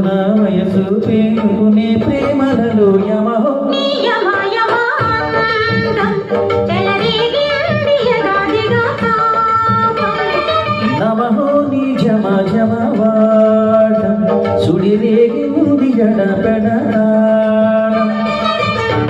నా వయసు పేరుకునే ప్రేమలలో యమహో నమహో నీ జమ జమ వాడ సుడి రేగింది జడ పెడ